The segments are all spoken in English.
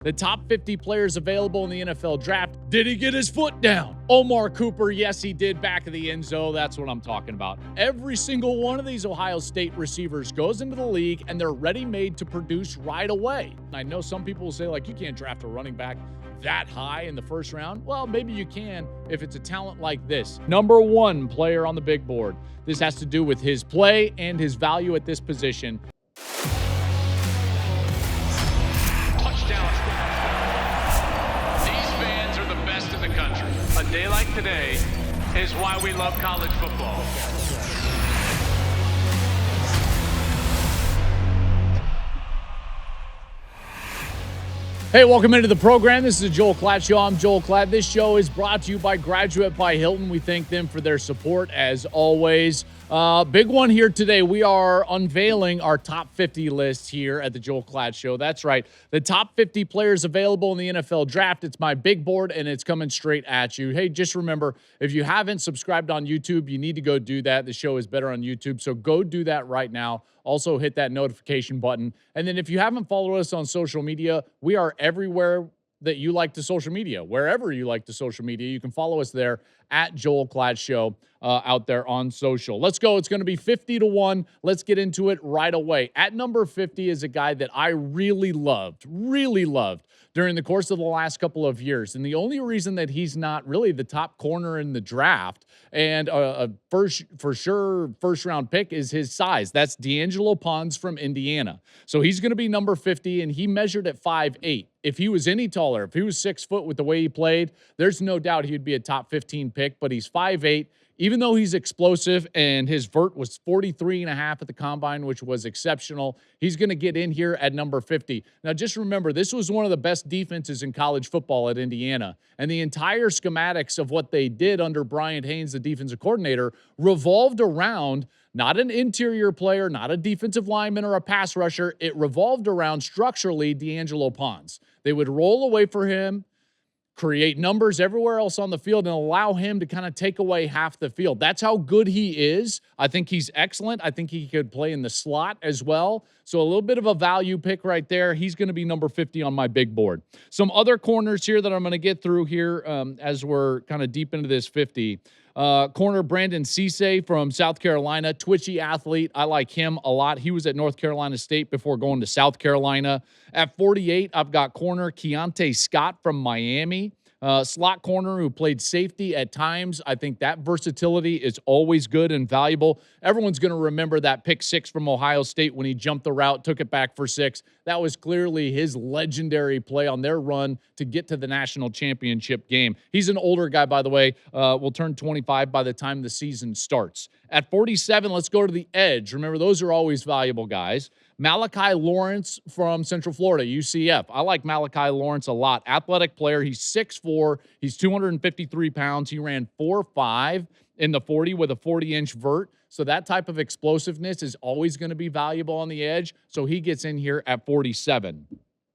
The top 50 players available in the NFL draft. Did he get his foot down? Omar Cooper, yes, he did, back of the end zone. That's what I'm talking about. Every single one of these Ohio State receivers goes into the league, and they're ready-made to produce right away. I know some people will say, like, you can't draft a running back that high in the first round. Well, maybe you can if it's a talent like this. Number one player on the big board. This has to do with his play and his value at this position. A day like today is why we love college football. Hey, welcome into the program. This is the Joel Klatt Show. I'm Joel Klatt. This show is brought to you by Graduate by Hilton. We thank them for their support as always. Big one here today. We are unveiling our top 50 list here at the Joel Klatt Show. That's right. The top 50 players available in the NFL draft. It's my big board, and it's coming straight at you. Hey, just remember, if you haven't subscribed on YouTube, you need to go do that. The show is better on YouTube, so go do that right now. Also, hit that notification button. And then if you haven't followed us on social media, we are everywhere that you like to social media. Wherever you like to social media, you can follow us there at Joel Klatt Show out there on social. Let's go. It's going to be 50-1. Let's get into it right away. At number 50 is a guy that I really loved during the course of the last couple of years. And the only reason that he's not really the top corner in the draft and a first round pick is his size. That's D'Angelo Pons from Indiana. So he's going to be number 50, and he measured at 5'8". If he was any taller, if he was 6 foot with the way he played, there's no doubt he'd be a top 15 pick, but he's 5'8". Even though he's explosive and his vert was 43.5 at the combine, which was exceptional, he's going to get in here at number 50. Now, just remember, this was one of the best defenses in college football at Indiana, and the entire schematics of what they did under Brian Haynes, the defensive coordinator, revolved around not an interior player, not a defensive lineman or a pass rusher. It revolved around structurally D'Angelo Pons. They would roll away for him, create numbers everywhere else on the field, and allow him to kind of take away half the field. That's how good he is. I think he's excellent. I think he could play in the slot as well. So a little bit of a value pick right there. He's going to be number 50 on my big board. Some other corners here that I'm going to get through here as we're kind of deep into this 50. Corner Brandon Cisse from South Carolina, twitchy athlete. I like him a lot. He was at North Carolina State before going to South Carolina. At 48, I've got corner Keontae Scott from Miami. Slot corner who played safety at times. I think that versatility is always good and valuable. Everyone's going to remember that pick 6 from Ohio State when he jumped the route, took it back for 6. That was clearly his legendary play on their run to get to the national championship game. He's an older guy, by the way. Will turn 25 by the time the season starts. At 47, let's go to the edge. Remember, those are always valuable guys. Malachi Lawrence from Central Florida, UCF. I like Malachi Lawrence a lot. Athletic player. He's 6'4". He's 253 pounds. He ran 4.5 in the 40 with a 40-inch vert. So that type of explosiveness is always going to be valuable on the edge. So he gets in here at 47.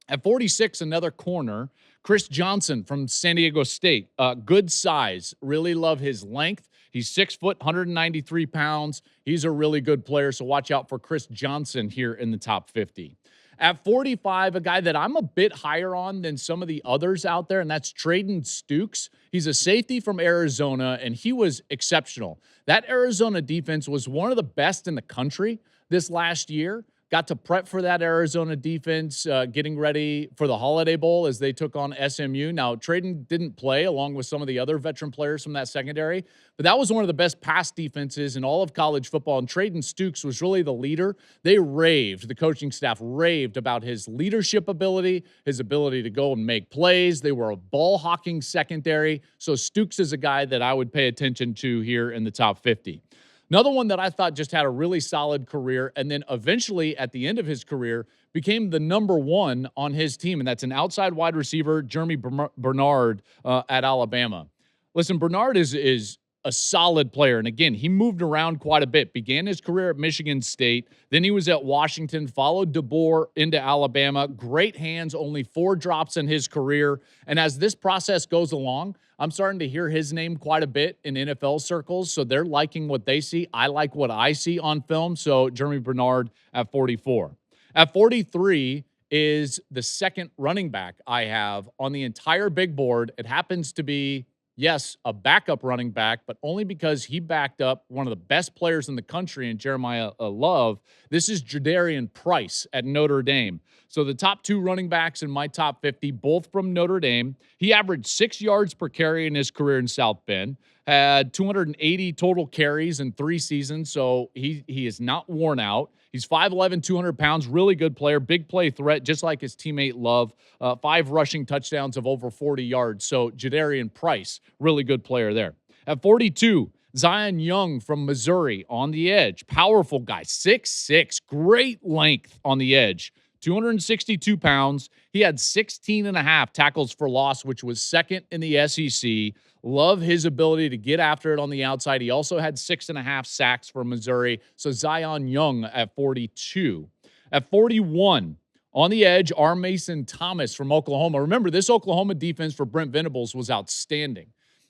At 46, another corner, Chris Johnson from San Diego State. Good size. Really love his length. He's 6 foot, 193 pounds. He's a really good player, so watch out for Chris Johnson here in the top 50. At 45, a guy that I'm a bit higher on than some of the others out there, and that's Trayden Stukes. He's a safety from Arizona, and he was exceptional. That Arizona defense was one of the best in the country this last year. Got to prep for that Arizona defense, getting ready for the Holiday Bowl as they took on SMU. Now, Trayden didn't play along with some of the other veteran players from that secondary, but that was one of the best pass defenses in all of college football, and Trayden Stukes was really the leader. The coaching staff raved about his leadership ability, his ability to go and make plays. They were a ball-hawking secondary, so Stukes is a guy that I would pay attention to here in the top 50. Another one that I thought just had a really solid career and then eventually at the end of his career became the number one on his team, and that's an outside wide receiver, Jeremy Bernard at Alabama. Listen, Bernard is a solid player, and again, he moved around quite a bit. Began his career at Michigan State, then he was at Washington, followed DeBoer into Alabama. Great hands, only 4 drops in his career, and as this process goes along, I'm starting to hear his name quite a bit in NFL circles, so they're liking what they see. I like what I see on film, so Jeremy Bernard at 44. At 43 is the second running back I have on the entire big board. It happens to be, yes, a backup running back, but only because he backed up one of the best players in the country in Jeremiyah Love. This is Jadarian Price at Notre Dame. So the top two running backs in my top 50, both from Notre Dame. He averaged 6 yards per carry in his career in South Bend, had 280 total carries in 3 seasons, so he is not worn out. He's 5'11", 200 pounds, really good player, big play threat, just like his teammate Love. 5 rushing touchdowns of over 40 yards. So Jadarian Price, really good player there. At 42, Zion Young from Missouri on the edge. Powerful guy, 6'6", great length on the edge. 262 pounds. He had 16 and a half tackles for loss, which was second in the SEC. Love his ability to get after it on the outside. He also had 6.5 sacks for Missouri. So Zion Young at 42. At 41, on the edge, R. Mason Thomas from Oklahoma. Remember, this Oklahoma defense for Brent Venables was outstanding.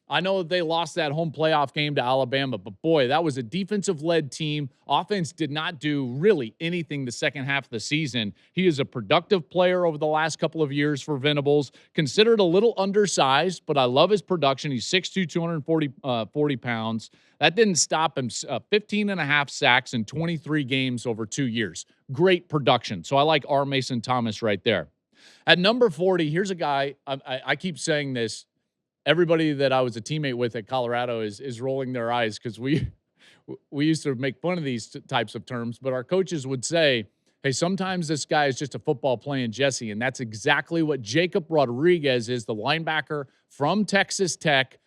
I know that they lost that home playoff game to Alabama, but boy, that was a defensive-led team. Offense did not do really anything the second half of the season. He is a productive player over the last couple of years for Venables. Considered a little undersized, but I love his production. He's 6'2", 240 pounds. That didn't stop him. 15 and a half sacks in 23 games over 2 years. Great production. So I like R. Mason Thomas right there. At number 40, here's a guy, I keep saying this. Everybody that I was a teammate with at Colorado is rolling their eyes because we used to make fun of these types of terms, but our coaches would say, hey, sometimes this guy is just a football playing Jesse, and that's exactly what Jacob Rodriguez is, the linebacker from Texas Tech.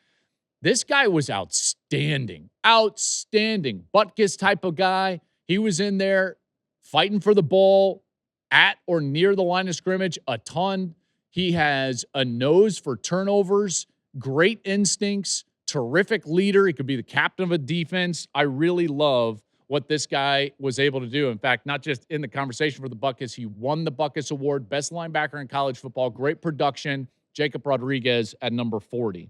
This guy was outstanding, Butkus type of guy. He was in there fighting for the ball at or near the line of scrimmage a ton. He has a nose for turnovers. Great instincts, terrific leader. He could be the captain of a defense. I really love what this guy was able to do. In fact, not just in the conversation for the Butkus, he won the Butkus Award, best linebacker in college football, great production. Jacob Rodriguez at number 40.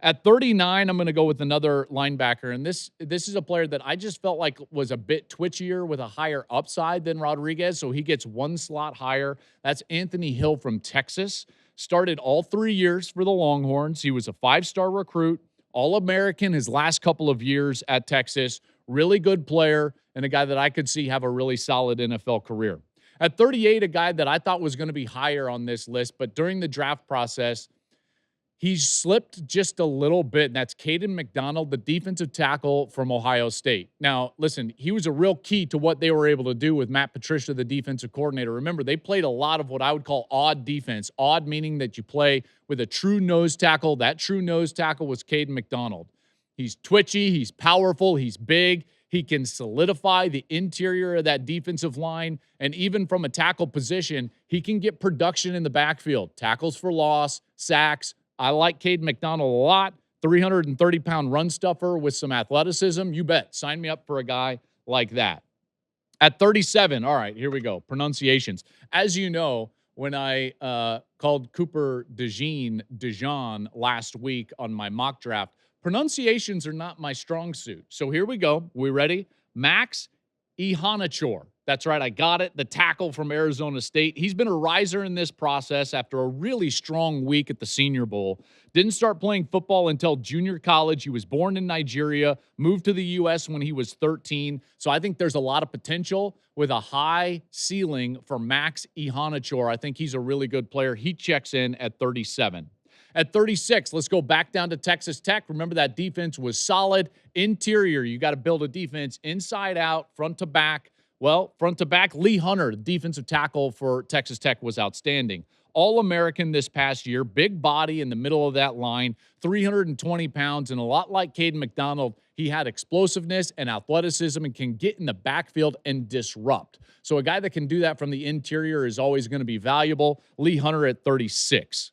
At 39, I'm going to go with another linebacker, and this is a player that I just felt like was a bit twitchier with a higher upside than Rodriguez, so he gets one slot higher. That's Anthony Hill from Texas. Started all 3 years for the Longhorns. He was a 5-star recruit, All-American his last couple of years at Texas. Really good player and a guy that I could see have a really solid NFL career. At 38, a guy that I thought was going to be higher on this list, but during the draft process, he slipped just a little bit, and that's Caden McDonald, the defensive tackle from Ohio State. Now, listen, he was a real key to what they were able to do with Matt Patricia, the defensive coordinator. Remember, they played a lot of what I would call odd defense. Odd meaning that you play with a true nose tackle. That true nose tackle was Caden McDonald. He's twitchy, he's powerful, he's big. He can solidify the interior of that defensive line, and even from a tackle position, he can get production in the backfield. Tackles for loss, sacks. I like Caden McDonald a lot. 330-pound run stuffer with some athleticism. You bet. Sign me up for a guy like that. At 37, all right, here we go. Pronunciations. As you know, when I called Cooper DeJean last week on my mock draft, pronunciations are not my strong suit. So here we go. We ready? Max Ihanachor. That's right, I got it. The tackle from Arizona State. He's been a riser in this process after a really strong week at the Senior Bowl. Didn't start playing football until junior college. He was born in Nigeria, moved to the U.S. when he was 13. So I think there's a lot of potential with a high ceiling for Max Ihanachor. I think he's a really good player. He checks in at 37. At 36, let's go back down to Texas Tech. Remember, that defense was solid. Interior, you got to build a defense inside out, front to back. Well, front to back, Lee Hunter, the defensive tackle for Texas Tech, was outstanding. All-American this past year, big body in the middle of that line, 320 pounds, and a lot like Caden McDonald, he had explosiveness and athleticism and can get in the backfield and disrupt. So a guy that can do that from the interior is always going to be valuable. Lee Hunter at 36.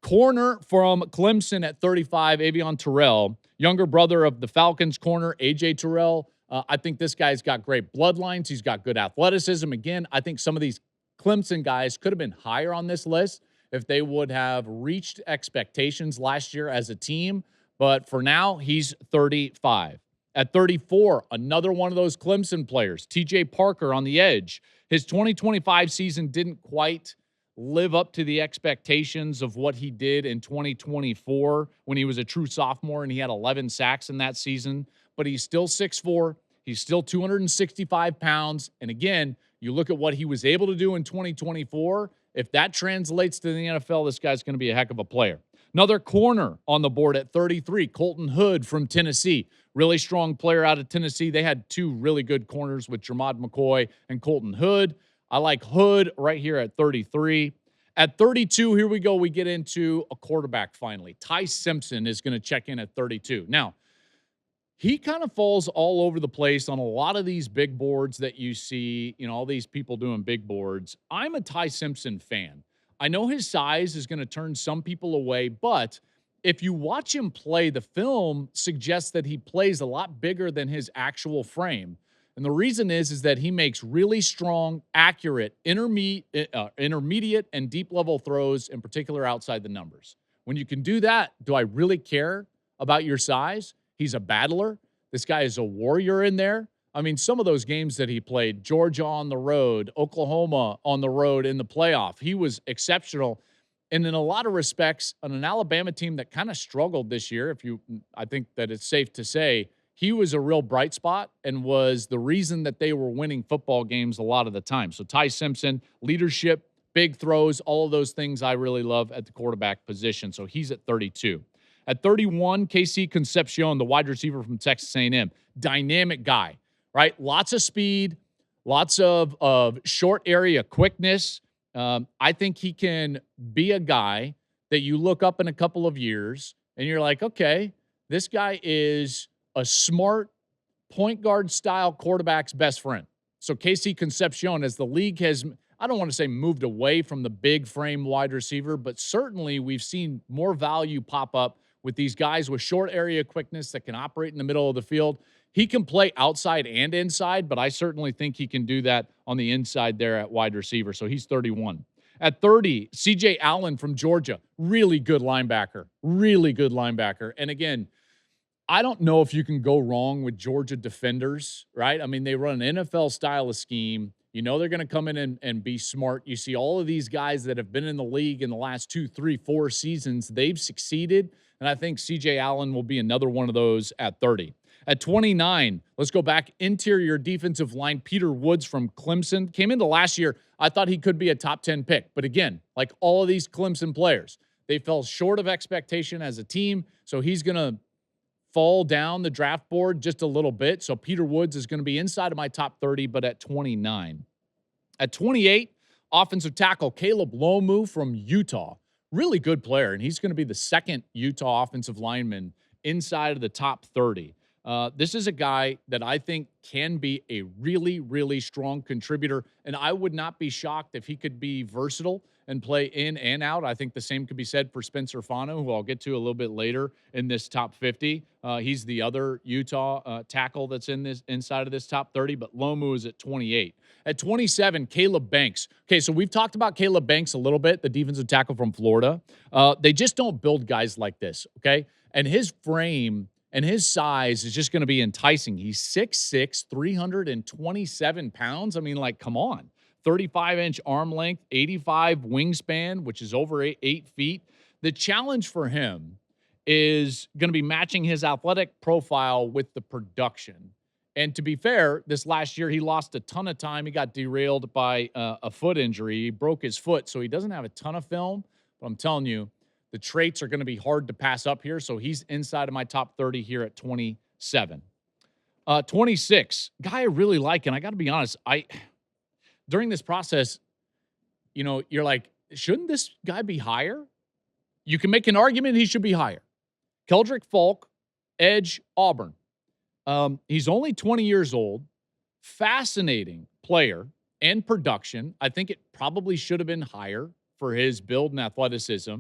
Corner from Clemson at 35, Avion Terrell, younger brother of the Falcons corner, A.J. Terrell. I think this guy's got great bloodlines. He's got good athleticism. Again, I think some of these Clemson guys could have been higher on this list if they would have reached expectations last year as a team. But for now, he's 35. At 34, another one of those Clemson players, T.J. Parker on the edge. His 2025 season didn't quite live up to the expectations of what he did in 2024 when he was a true sophomore and he had 11 sacks in that season, but he's still 6'4". He's still 265 pounds. And again, you look at what he was able to do in 2024. If that translates to the NFL, this guy's going to be a heck of a player. Another corner on the board at 33, Colton Hood from Tennessee. Really strong player out of Tennessee. They had two really good corners with Jermod McCoy and Colton Hood. I like Hood right here at 33. At 32, here we go. We get into a quarterback finally. Ty Simpson is going to check in at 32. Now, he kind of falls all over the place on a lot of these big boards that you see, all these people doing big boards. I'm a Ty Simpson fan. I know his size is going to turn some people away, but if you watch him play, the film suggests that he plays a lot bigger than his actual frame. And the reason is that he makes really strong, accurate, intermediate and deep level throws, in particular outside the numbers. When you can do that, do I really care about your size? He's a battler. This guy is a warrior in there. I mean, some of those games that he played, Georgia on the road, Oklahoma on the road in the playoff, he was exceptional. And in a lot of respects, on an Alabama team that kind of struggled this year, I think that it's safe to say, he was a real bright spot and was the reason that they were winning football games a lot of the time. So Ty Simpson, leadership, big throws, all of those things I really love at the quarterback position. So he's at 32. At 31, KC Concepcion, the wide receiver from Texas A&M. Dynamic guy, right? Lots of speed, lots of short area quickness. I think he can be a guy that you look up in a couple of years and you're like, okay, this guy is a smart point guard style quarterback's best friend. So KC Concepcion, as the league has, I don't want to say moved away from the big frame wide receiver, but certainly we've seen more value pop up with these guys with short area quickness that can operate in the middle of the field. He can play outside and inside, but I certainly think he can do that on the inside there at wide receiver. So he's 31. At 30, CJ Allen from Georgia, really good linebacker. And again, I don't know if you can go wrong with Georgia defenders, right? I mean, they run an NFL style of scheme. They're going to come in and be smart. You see all of these guys that have been in the league in the last 2, 3, 4 seasons, they've succeeded. And I think CJ Allen will be another one of those at 30. At 29, let's go back. Interior defensive line, Peter Woods from Clemson. Came into last year, I thought he could be a top 10 pick. But again, like all of these Clemson players, they fell short of expectation as a team. So he's going to fall down the draft board just a little bit. So Peter Woods is going to be inside of my top 30, but at 29. At 28, offensive tackle Caleb Lomu from Utah. Really good player, and he's going to be the second Utah offensive lineman inside of the top 30. This is a guy that I think can be a really, really strong contributor, and I would not be shocked if he could be versatile and play in and out. I think the same could be said for Spencer Fano, who I'll get to a little bit later in this top 50. He's the other Utah tackle that's inside of this top 30, but Lomu is at 28. At 27, Caleb Banks. Okay, so we've talked about Caleb Banks a little bit, the defensive tackle from Florida. They just don't build guys like this, okay? And his frame and his size is just going to be enticing. He's 6'6", 327 pounds. I mean, like, come on. 35-inch arm length, 85 wingspan, which is over 8 feet. The challenge for him is going to be matching his athletic profile with the production. And to be fair, this last year he lost a ton of time. He got derailed by a foot injury. He broke his foot, so he doesn't have a ton of film. But I'm telling you, the traits are going to be hard to pass up here. So he's inside of my top 30 here at 27. 26, guy I really like, and I got to be honest, during this process, you're like, shouldn't this guy be higher? You can make an argument he should be higher. Keldrick Falk, edge, Auburn. He's only 20 years old. Fascinating player and production. I think it probably should have been higher for his build and athleticism.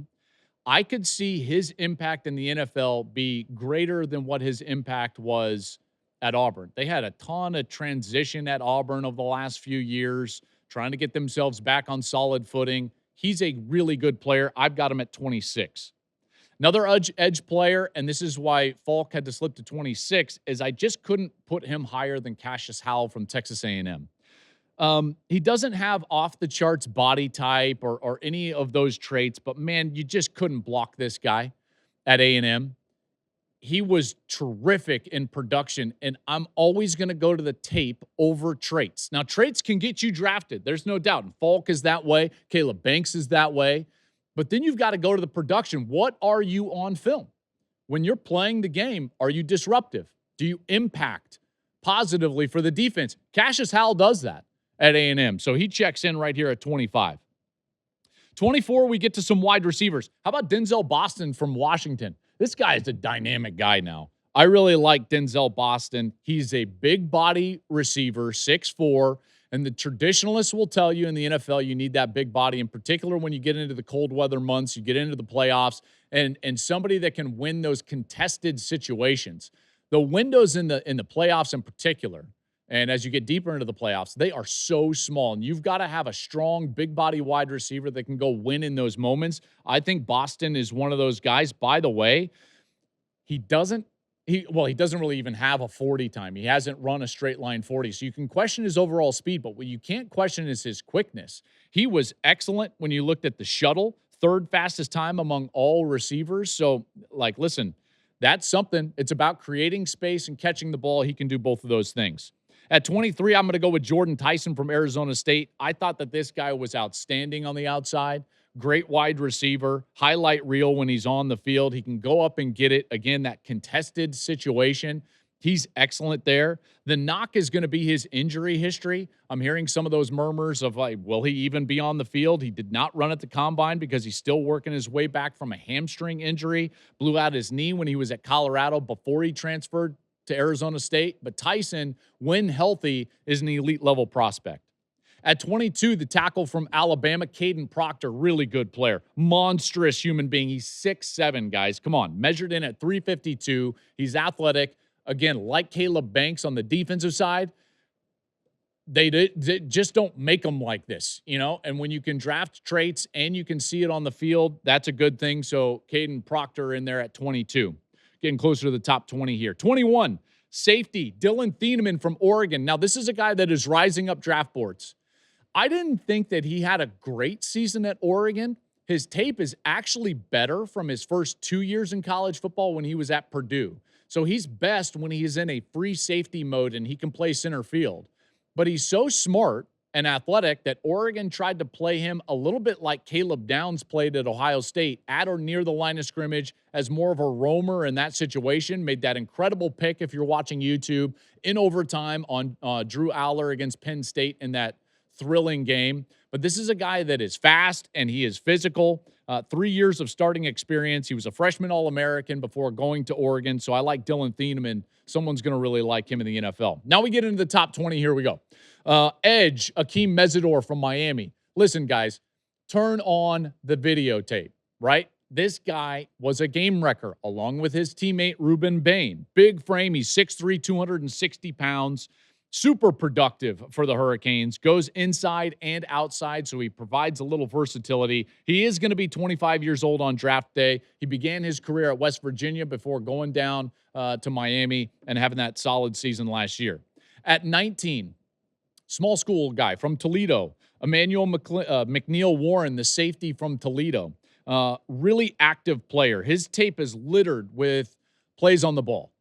I could see his impact in the NFL be greater than what his impact was at Auburn. They had a ton of transition at Auburn over the last few years, trying to get themselves back on solid footing. He's a really good player. I've got him at 26. Another edge player, and this is why Falk had to slip to 26, is I just couldn't put him higher than Cassius Howell from Texas A&M. He doesn't have off the charts body type or any of those traits, but man, you just couldn't block this guy at A&M. He was terrific in production, and I'm always going to go to the tape over traits. Now, traits can get you drafted. There's no doubt. And Falk is that way. Caleb Banks is that way. But then you've got to go to the production. What are you on film? When you're playing the game, are you disruptive? Do you impact positively for the defense? Cassius Howell does that at A&M, so he checks in right here at 25. 24, we get to some wide receivers. How about Denzel Boston from Washington? This guy is a dynamic guy now. I really like Denzel Boston. He's a big body receiver, 6'4", and the traditionalists will tell you in the NFL you need that big body, in particular when you get into the cold weather months, you get into the playoffs, and somebody that can win those contested situations. The windows in the playoffs in particular, and as you get deeper into the playoffs, they are so small, and you've got to have a strong, big body wide receiver that can go win in those moments. I think Boston is one of those guys. By the way, he doesn't really even have a 40 time. He hasn't run a straight line 40, so you can question his overall speed, but what you can't question is his quickness. He was excellent when you looked at the shuttle, third fastest time among all receivers. So, listen, that's something. It's about creating space and catching the ball. He can do both of those things. At 23, I'm going to go with Jordan Tyson from Arizona State. I thought that this guy was outstanding on the outside. Great wide receiver, highlight reel when he's on the field. He can go up and get it. Again, that contested situation, he's excellent there. The knock is going to be his injury history. I'm hearing some of those murmurs of, will he even be on the field? He did not run at the combine because he's still working his way back from a hamstring injury. Blew out his knee when he was at Colorado before he transferred to Arizona State. But Tyson, when healthy, is an elite level prospect. At 22, the tackle from Alabama, Caden Proctor, really good player. Monstrous human being. He's 6'7", guys. Come on. Measured in at 352. He's athletic. Again, like Caleb Banks on the defensive side, they just don't make them like this, And when you can draft traits and you can see it on the field, that's a good thing. So Caden Proctor in there at 22. Getting closer to the top 20 here. 21, safety, Dylan Thieneman from Oregon. Now, this is a guy that is rising up draft boards. I didn't think that he had a great season at Oregon. His tape is actually better from his first 2 years in college football when he was at Purdue. So he's best when he's in a free safety mode and he can play center field. But he's so smart and athletic that Oregon tried to play him a little bit like Caleb Downs played at Ohio State, at or near the line of scrimmage as more of a roamer in that situation. Made that incredible pick, if you're watching YouTube, in overtime on Drew Aller against Penn State in that thrilling game. But this is a guy that is fast and he is physical. 3 years of starting experience. He was a freshman All-American before going to Oregon. So I like Dylan Thieneman. Someone's going to really like him in the NFL. Now we get into the top 20. Here we go. Edge, Akeem Mesidor from Miami. Listen, guys, turn on the videotape, right? This guy was a game wrecker along with his teammate Ruben Bain. Big frame. He's 6'3", 260 pounds. Super productive for the Hurricanes. Goes inside and outside, so he provides a little versatility. He is going to be 25 years old on draft day. He began his career at West Virginia before going down to Miami and having that solid season last year. At 19, small school guy from Toledo, Emmanuel McNeil Warren, the safety from Toledo. Really active player. His tape is littered with plays on the ball.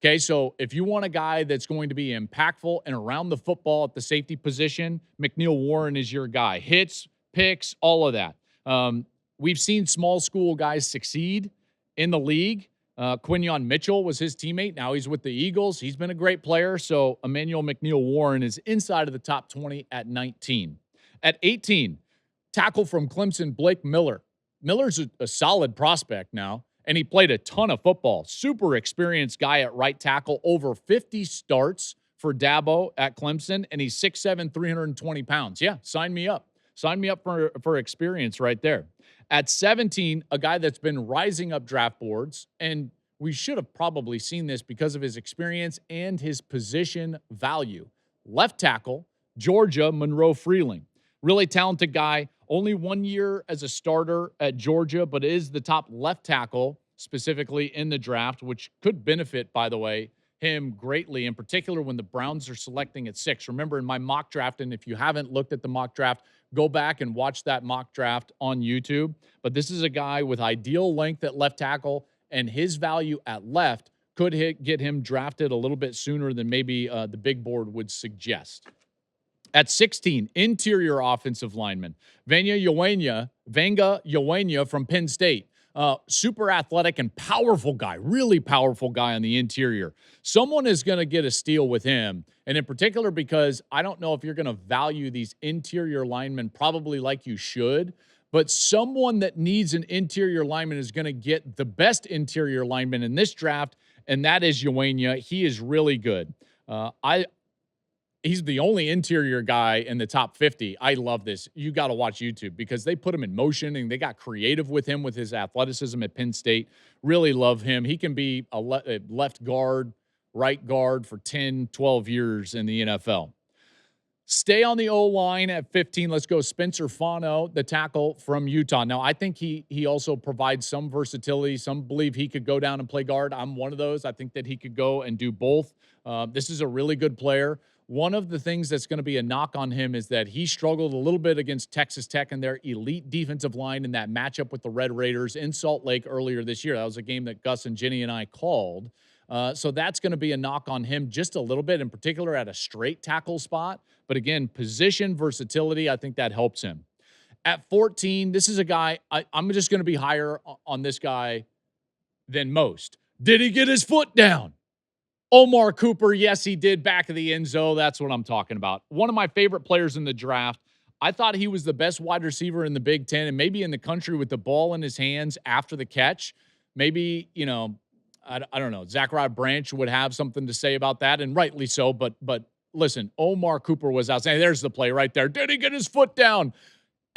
Okay, so if you want a guy that's going to be impactful and around the football at the safety position, McNeil Warren is your guy. Hits, picks, all of that. We've seen small school guys succeed in the league. Quinyon Mitchell was his teammate. Now he's with the Eagles. He's been a great player. So Emmanuel McNeil Warren is inside of the top 20 at 19. At 18, tackle from Clemson, Blake Miller. Miller's a solid prospect now. And he played a ton of football. Super experienced guy at right tackle. Over 50 starts for Dabo at Clemson. And he's 6'7", 320 pounds. Yeah, sign me up. Sign me up for experience right there. At 17, a guy that's been rising up draft boards. And we should have probably seen this because of his experience and his position value. Left tackle, Georgia, Monroe Freeling. Really talented guy. Only 1 year as a starter at Georgia, but is the top left tackle specifically in the draft, which could benefit, by the way, him greatly, in particular when the Browns are selecting at 6. Remember, in my mock draft, and if you haven't looked at the mock draft, go back and watch that mock draft on YouTube. But this is a guy with ideal length at left tackle, and his value at left could get him drafted a little bit sooner than maybe the big board would suggest. At 16, interior offensive lineman, Vanga Ywenia from Penn State. Super athletic and powerful guy, really powerful guy on the interior. Someone is going to get a steal with him, and in particular because I don't know if you're going to value these interior linemen probably like you should, but someone that needs an interior lineman is going to get the best interior lineman in this draft, and that is Ywenia. He is really good. He's the only interior guy in the top 50. I love this. You got to watch YouTube because they put him in motion and they got creative with him with his athleticism at Penn State. Really love him. He can be a left guard, right guard for 10, 12 years in the NFL. Stay on the O-line at 15. Let's go Spencer Fano, the tackle from Utah. Now, I think he also provides some versatility. Some believe he could go down and play guard. I'm one of those. I think that he could go and do both. This is a really good player. One of the things that's going to be a knock on him is that he struggled a little bit against Texas Tech and their elite defensive line in that matchup with the Red Raiders in Salt Lake earlier this year. That was a game that Gus and Jenny and I called. So that's going to be a knock on him just a little bit, in particular at a straight tackle spot. But again, position versatility, I think that helps him. At 14, this is a guy, I'm just going to be higher on this guy than most. Did he get his foot down? Omar Cooper, yes, he did, back of the end zone. That's what I'm talking about. One of my favorite players in the draft. I thought he was the best wide receiver in the Big Ten and maybe in the country with the ball in his hands after the catch. Maybe, I don't know. Zachariah Branch would have something to say about that, and rightly so. But listen, Omar Cooper was outstanding. There's the play right there. Did he get his foot down?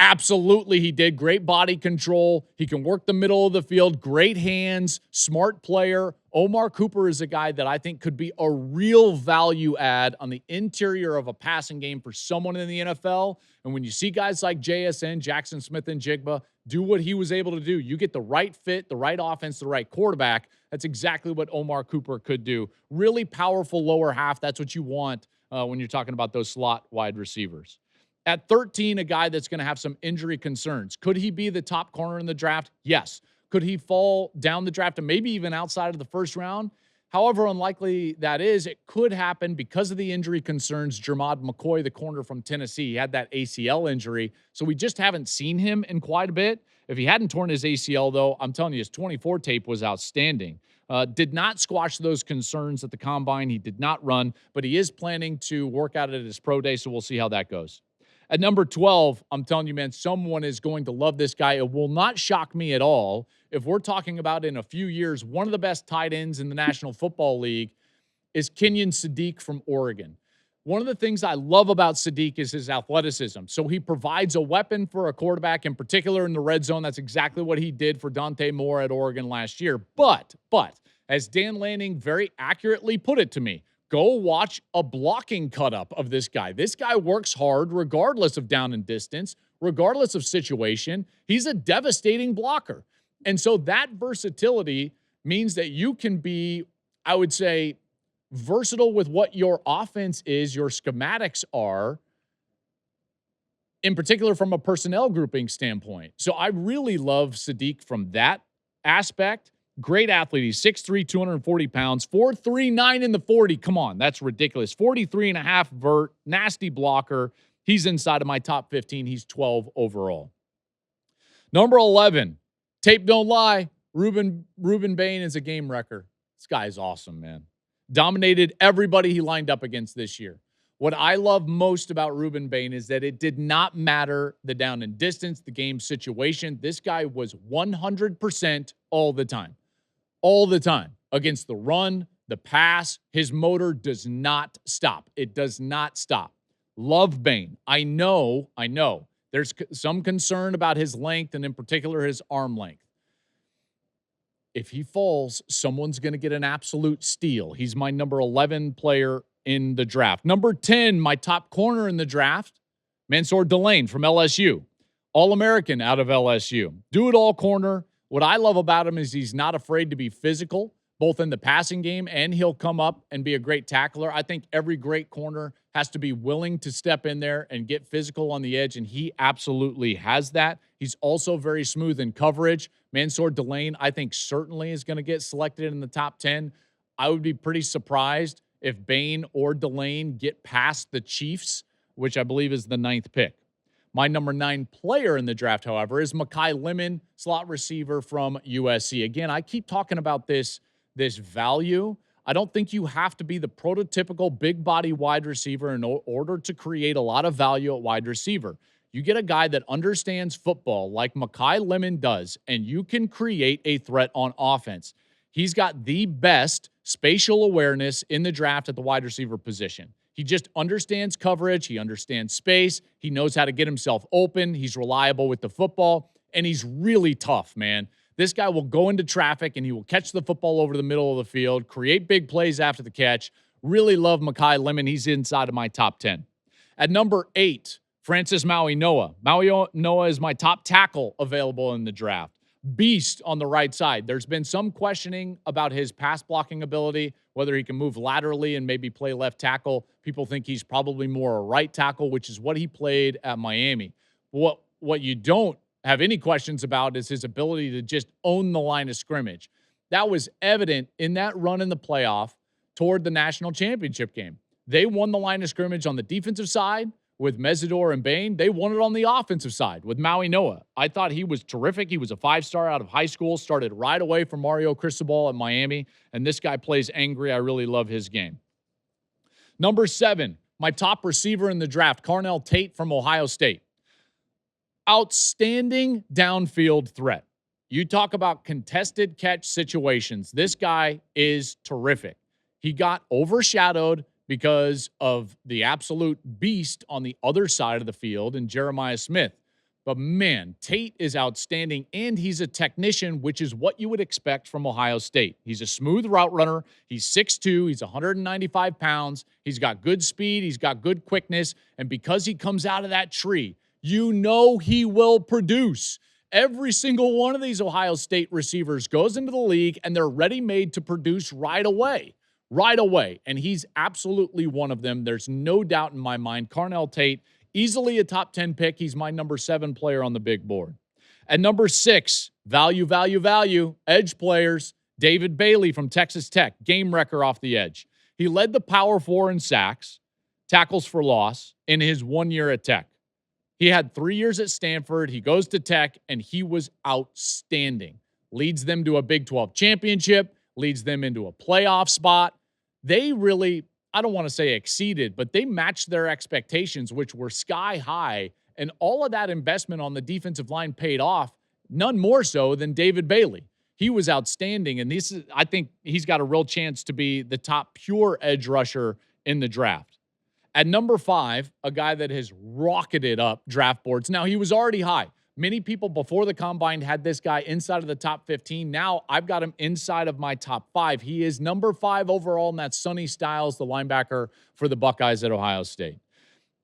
Absolutely, he did. Great body control. He can work the middle of the field. Great hands. Smart player. Omar Cooper is a guy that I think could be a real value add on the interior of a passing game for someone in the NFL. And when you see guys like JSN, Jackson Smith and Jigba, do what he was able to do, you get the right fit, the right offense, the right quarterback. That's exactly what Omar Cooper could do. Really powerful lower half. That's what you want when you're talking about those slot wide receivers. At 13, a guy that's going to have some injury concerns. Could he be the top corner in the draft? Yes. Could he fall down the draft and maybe even outside of the first round? However unlikely that is, it could happen because of the injury concerns. Jermod McCoy, the corner from Tennessee, had that ACL injury, so we just haven't seen him in quite a bit. If he hadn't torn his ACL, though, I'm telling you, his 24 tape was outstanding. Did not squash those concerns at the combine. He did not run, but he is planning to work out at his pro day, so we'll see how that goes. At number 12, I'm telling you, man, someone is going to love this guy. It will not shock me at all if we're talking about in a few years, one of the best tight ends in the National Football League is Kenyon Sadiq from Oregon. One of the things I love about Sadiq is his athleticism. So he provides a weapon for a quarterback, in particular in the red zone. That's exactly what he did for Dante Moore at Oregon last year. But, as Dan Lanning very accurately put it to me, go watch a blocking cut-up of this guy. This guy works hard regardless of down and distance, regardless of situation. He's a devastating blocker. And so that versatility means that you can be, I would say, versatile with what your offense is, your schematics are, in particular from a personnel grouping standpoint. So I really love Sadiq from that aspect. Great athlete. He's 6'3", 240 pounds, 4.39 in the 40. Come on, that's ridiculous. 43.5 vert, nasty blocker. He's inside of my top 15. He's 12 overall. Number 11, tape don't lie. Ruben Bain is a game wrecker. This guy is awesome, man. Dominated everybody he lined up against this year. What I love most about Ruben Bain is that it did not matter the down and distance, the game situation. This guy was 100% all the time. All the time. Against the run, the pass, his motor does not stop. It does not stop. Love Bain. I know. There's some concern about his length and in particular his arm length. If he falls, someone's going to get an absolute steal. He's my number 11 player in the draft. Number 10, my top corner in the draft, Mansour Delane from LSU. All-American out of LSU. Do-it-all corner. What I love about him is he's not afraid to be physical, both in the passing game, and he'll come up and be a great tackler. I think every great corner has to be willing to step in there and get physical on the edge, and he absolutely has that. He's also very smooth in coverage. Mansour Delane, I think, certainly is going to get selected in the top 10. I would be pretty surprised if Bain or Delane get past the Chiefs, which I believe is the 9th pick. My number 9 player in the draft, however, is Mekhi Lemon, slot receiver from USC. Again, I keep talking about this value. I don't think you have to be the prototypical big body wide receiver in order to create a lot of value at wide receiver. You get a guy that understands football like Mekhi Lemon does, and you can create a threat on offense. He's got the best spatial awareness in the draft at the wide receiver position. He just understands coverage. He understands space. He knows how to get himself open. He's reliable with the football, and he's really tough, man. This guy will go into traffic, and he will catch the football over the middle of the field, create big plays after the catch. Really love Mekhi Lemon. He's inside of my top 10. At number 8, Francis Maui-Noa. Maui-Noa is my top tackle available in the draft. Beast on the right side. There's been some questioning about his pass blocking ability, whether he can move laterally and maybe play left tackle. People think he's probably more a right tackle, which is what he played at Miami. What you don't have any questions about is his ability to just own the line of scrimmage. That was evident in that run in the playoff toward the national championship game. They won the line of scrimmage on the defensive side with Mesidor and Bain. They won it on the offensive side with Maui-Noa. I thought he was terrific. He was a 5-star out of high school, started right away from Mario Cristobal at Miami, and this guy plays angry. I really love his game. Number 7, my top receiver in the draft, Carnell Tate from Ohio State. Outstanding downfield threat. You talk about contested catch situations. This guy is terrific. He got overshadowed because of the absolute beast on the other side of the field in Jeremiyah Smith. But man, Tate is outstanding, and he's a technician, which is what you would expect from Ohio State. He's a smooth route runner. He's 6'2". He's 195 pounds. He's got good speed. He's got good quickness. And because he comes out of that tree, you know he will produce. Every single one of these Ohio State receivers goes into the league, and they're ready-made to produce right away. Right away. And he's absolutely one of them. There's no doubt in my mind. Carnell Tate, easily a top 10 pick. He's my number 7 player on the big board. At number 6, value, edge players, David Bailey from Texas Tech, game wrecker off the edge. He led the Power 4 in sacks, tackles for loss in his 1 year at Tech. He had 3 years at Stanford. He goes to Tech, and he was outstanding. Leads them to a Big 12 championship, leads them into a playoff spot. They really, I don't want to say exceeded, but they matched their expectations, which were sky high. And all of that investment on the defensive line paid off, none more so than David Bailey. He was outstanding. And I think he's got a real chance to be the top pure edge rusher in the draft. At number 5, a guy that has rocketed up draft boards. Now, he was already high. Many people before the combine had this guy inside of the top 15. Now I've got him inside of my top 5. He is number 5 overall, and that's Sonny Styles, the linebacker for the Buckeyes at Ohio State.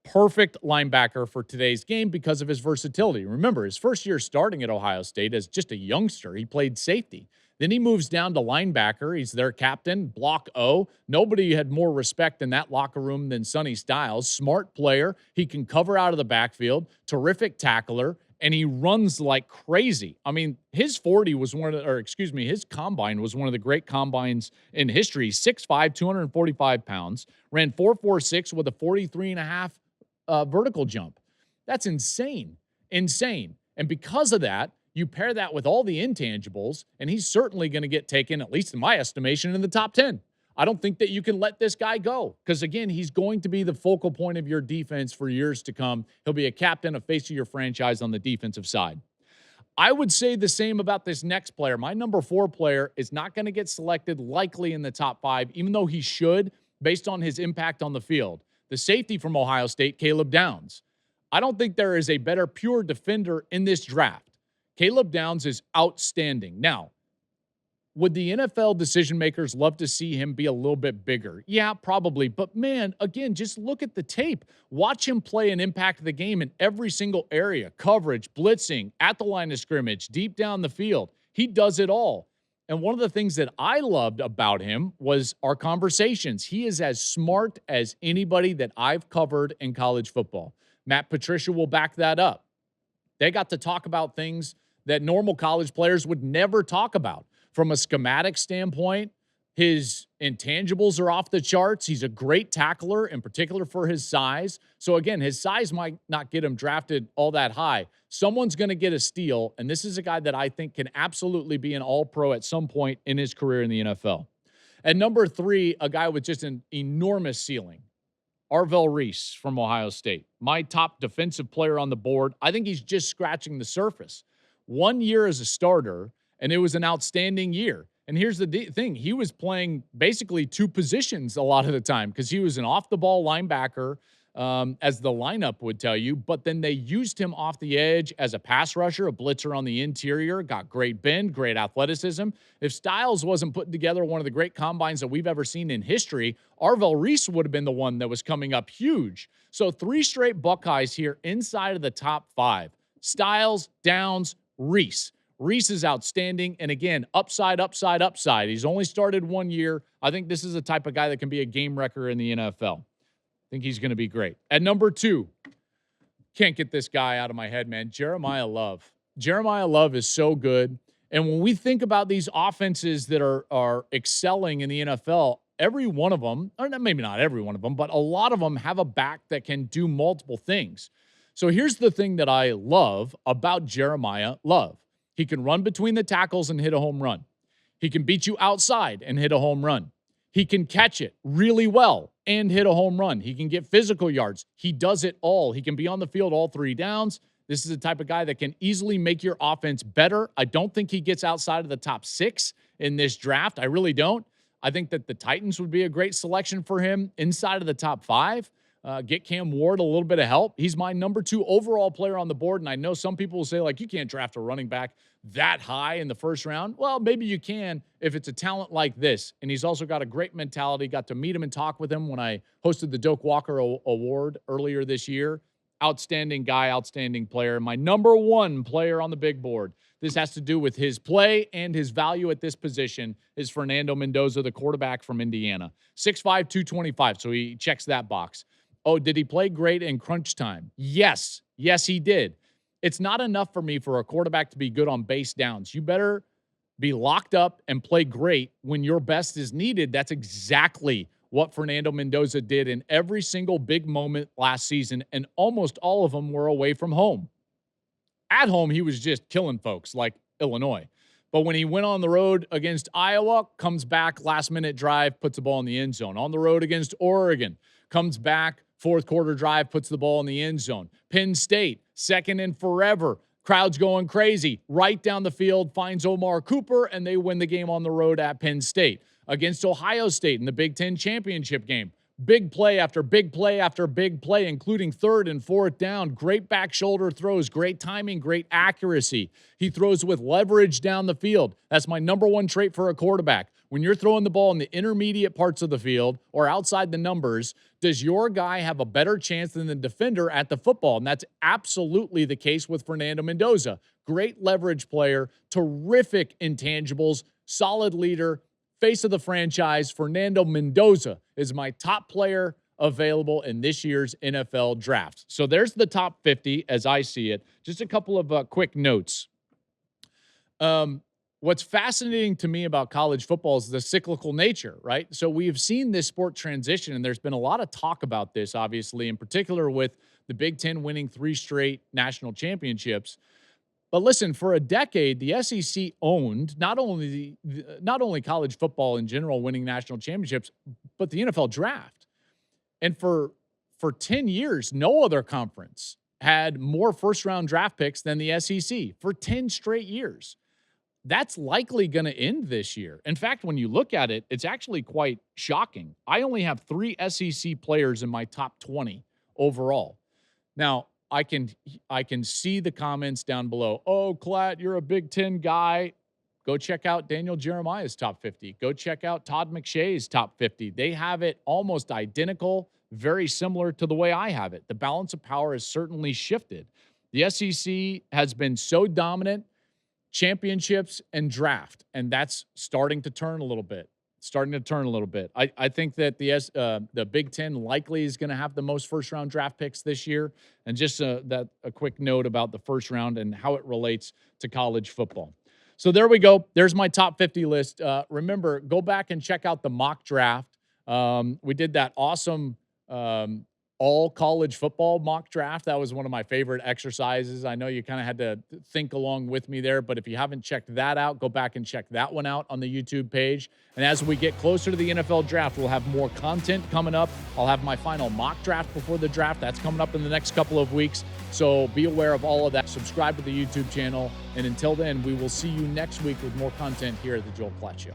Perfect linebacker for today's game because of his versatility. Remember, his first year starting at Ohio State as just a youngster, he played safety. Then he moves down to linebacker. He's their captain, block O. Nobody had more respect in that locker room than Sonny Styles. Smart player. He can cover out of the backfield. Terrific tackler. And he runs like crazy. I mean, his 40 was his combine was one of the great combines in history. 6'5", 245 pounds, ran 4.46 with a 43.5 vertical jump. That's insane. And because of that, you pair that with all the intangibles, and he's certainly going to get taken, at least in my estimation, in the top 10. I don't think that you can let this guy go because, again, he's going to be the focal point of your defense for years to come. He'll be a captain, a face of your franchise on the defensive side. I would say the same about this next player. My number 4 player is not going to get selected likely in the top 5, even though he should, based on his impact on the field. The safety from Ohio State, Caleb Downs. I don't think there is a better pure defender in this draft. Caleb Downs is outstanding. Now, would the NFL decision makers love to see him be a little bit bigger? Yeah, probably. But man, again, just look at the tape. Watch him play and impact the game in every single area. Coverage, blitzing, at the line of scrimmage, deep down the field. He does it all. And one of the things that I loved about him was our conversations. He is as smart as anybody that I've covered in college football. Matt Patricia will back that up. They got to talk about things that normal college players would never talk about. From a schematic standpoint, his intangibles are off the charts. He's a great tackler, in particular for his size. So again, his size might not get him drafted all that high. Someone's going to get a steal, and this is a guy that I think can absolutely be an all-pro at some point in his career in the NFL. At number 3, a guy with just an enormous ceiling, Arvell Reese from Ohio State. My top defensive player on the board. I think he's just scratching the surface. 1 year as a starter, and it was an outstanding year. And here's the thing. He was playing basically 2 positions a lot of the time because he was an off-the-ball linebacker, as the lineup would tell you, but then they used him off the edge as a pass rusher, a blitzer on the interior, got great bend, great athleticism. If Styles wasn't putting together one of the great combines that we've ever seen in history, Arvell Reese would have been the one that was coming up huge. So 3 straight Buckeyes here inside of the top 5. Styles, Downs, Reese. Reese is outstanding. And again, upside, upside, upside. He's only started 1 year. I think this is the type of guy that can be a game wrecker in the NFL. I think he's going to be great. At number 2, can't get this guy out of my head, man. Jeremiyah Love. Jeremiyah Love is so good. And when we think about these offenses that are excelling in the NFL, every one of them, or maybe not every one of them, but a lot of them have a back that can do multiple things. So here's the thing that I love about Jeremiyah Love. He can run between the tackles and hit a home run. He can beat you outside and hit a home run. He can catch it really well and hit a home run. He can get physical yards. He does it all. He can be on the field all 3 downs. This is the type of guy that can easily make your offense better. I don't think he gets outside of the top 6 in this draft. I really don't. I think that the Titans would be a great selection for him inside of the top 5. Get Cam Ward a little bit of help. He's my number 2 overall player on the board, and I know some people will say, like, you can't draft a running back that high in the first round. Well, maybe you can if it's a talent like this. And he's also got a great mentality. Got to meet him and talk with him when I hosted the Doak Walker Award earlier this year. Outstanding guy, outstanding player. My number 1 player on the big board. This has to do with his play and his value at this position is Fernando Mendoza, the quarterback from Indiana. 6'5", 225, so he checks that box. Oh, did he play great in crunch time? Yes. Yes, he did. It's not enough for me for a quarterback to be good on base downs. You better be locked up and play great when your best is needed. That's exactly what Fernando Mendoza did in every single big moment last season, and almost all of them were away from home. At home, he was just killing folks like Illinois. But when he went on the road against Iowa, comes back, last-minute drive, puts the ball in the end zone. On the road against Oregon, comes back, fourth quarter drive, puts the ball in the end zone. Penn State, second and forever. Crowd's going crazy. Right down the field, finds Omar Cooper, and they win the game on the road at Penn State. Against Ohio State in the Big Ten championship game. Big play after big play after big play, including third and fourth down. Great back shoulder throws, great timing, great accuracy. He throws with leverage down the field. That's my number 1 trait for a quarterback. When you're throwing the ball in the intermediate parts of the field or outside the numbers, does your guy have a better chance than the defender at the football? And that's absolutely the case with Fernando Mendoza. Great leverage player, terrific intangibles, solid leader, face of the franchise. Fernando Mendoza is my top player available in this year's NFL draft. So there's the top 50 as I see it. Just a couple of quick notes. What's fascinating to me about college football is the cyclical nature, right? So we've seen this sport transition, and there's been a lot of talk about this, obviously, in particular with the Big Ten winning 3 straight national championships. But listen, for a decade, the SEC owned not only college football in general, winning national championships, but the NFL draft. And for 10 years, no other conference had more first-round draft picks than the SEC for 10 straight years. That's likely going to end this year. In fact, when you look at it, it's actually quite shocking. I only have 3 SEC players in my top 20 overall. Now, I can see the comments down below. Oh, Klatt, you're a Big Ten guy. Go check out Daniel Jeremiah's top 50. Go check out Todd McShay's top 50. They have it almost identical, very similar to the way I have it. The balance of power has certainly shifted. The SEC has been so dominant. championships and draft, and that's starting to turn a little bit. I think that the Big Ten likely is going to have the most first-round draft picks this year. And just a quick note about the first round and how it relates to college football. So there we go. There's my top 50 list. Remember, go back and check out the mock draft. We did that awesome all college football mock draft. That was one of my favorite exercises. I know you kind of had to think along with me there, but if you haven't checked that out, go back and check that one out on the YouTube page. And as we get closer to the NFL draft, we'll have more content coming up. I'll have my final mock draft before the draft. That's coming up in the next couple of weeks. So be aware of all of that. Subscribe to the YouTube channel. And until then, we will see you next week with more content here at the Joel Klatt Show.